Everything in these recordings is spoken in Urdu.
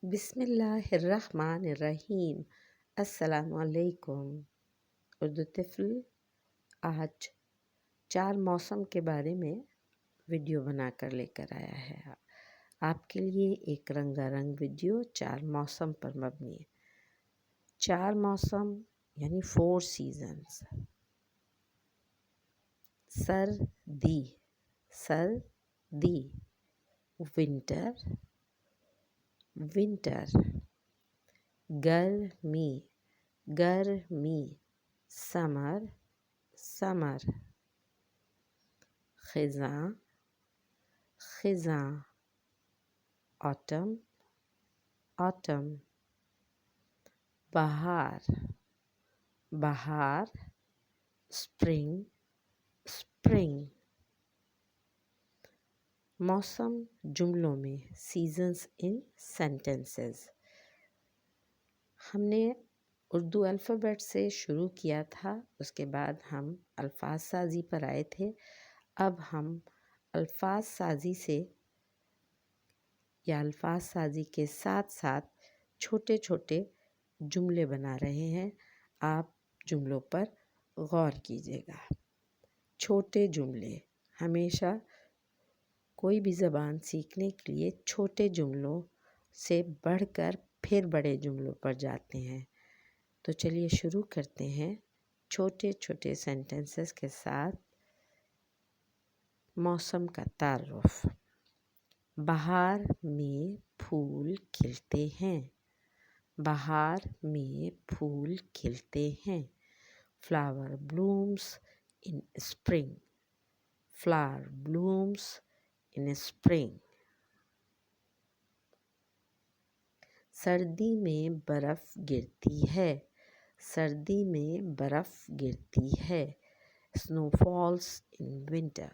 بسم اللہ الرحمن الرحیم۔ السلام علیکم۔ اردو طفل آج 4 موسم کے بارے میں ویڈیو بنا کر لے کر آیا ہے۔ آپ کے لیے ایک رنگا رنگ ویڈیو 4 موسم پر مبنی ہے۔ 4 موسم یعنی 4 سیزنز۔ سردی، سردی، ونٹر، ونٹر، گرمی، گرمی، سمر، سمر، خزاں، خزاں، آٹم، آٹم، بہار، بہار، اسپرنگ، اسپرنگ۔ موسم جملوں میں، سیزنز ان سینٹنسز۔ ہم نے اردو الفابیٹ سے شروع کیا تھا، اس کے بعد ہم الفاظ سازی پر آئے تھے۔ اب ہم الفاظ سازی سے یا الفاظ سازی کے ساتھ ساتھ چھوٹے چھوٹے جملے بنا رہے ہیں۔ آپ جملوں پر غور کیجیے گا۔ چھوٹے جملے ہمیشہ کوئی بھی زبان سیکھنے کے لیے چھوٹے جملوں سے بڑھ کر پھر بڑے جملوں پر جاتے ہیں۔ تو چلیے شروع کرتے ہیں چھوٹے چھوٹے سینٹنسز کے ساتھ موسم کا تعارف۔ بہار میں پھول کھلتے ہیں، بہار میں پھول کھلتے ہیں۔ Flower blooms in spring، flower blooms in spring۔ سردی میں برف گرتی ہے، سردی میں برف گرتی ہے۔ Snow falls in winter،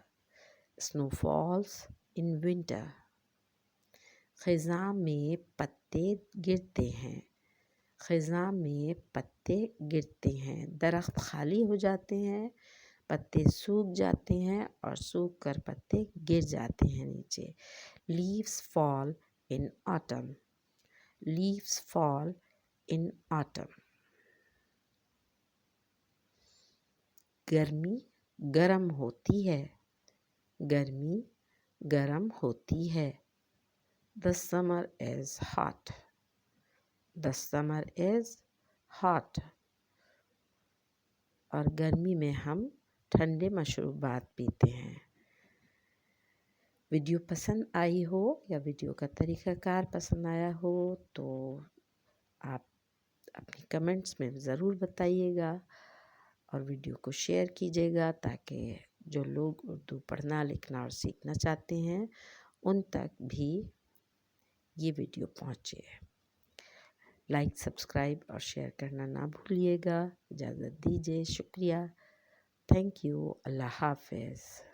snow falls in winter۔ خزاں میں پتے گرتے ہیں، خزاں میں پتے گرتے ہیں۔ درخت خالی ہو جاتے ہیں، پتے سوکھ جاتے ہیں اور سوکھ کر پتے گر جاتے ہیں نیچے۔ Leaves fall in autumn، leaves fall in autumn۔ گرمی گرم ہوتی ہے، گرمی گرم ہوتی ہے۔ The summer is hot، the summer is hot۔ اور گرمی میں ہم ٹھنڈے مشروبات پیتے ہیں۔ ویڈیو پسند آئی ہو یا ویڈیو کا طریقہ کار پسند آیا ہو تو آپ اپنی کمنٹس میں ضرور بتائیے گا اور ویڈیو کو شیئر کیجیے گا تاکہ جو لوگ اردو پڑھنا لکھنا اور سیکھنا چاہتے ہیں ان تک بھی یہ ویڈیو پہنچے۔ لائک، سبسکرائب اور شیئر کرنا نہ بھولیے گا۔ اجازت دیجیے، شکریہ، تھینک یو، اللہ حافظ۔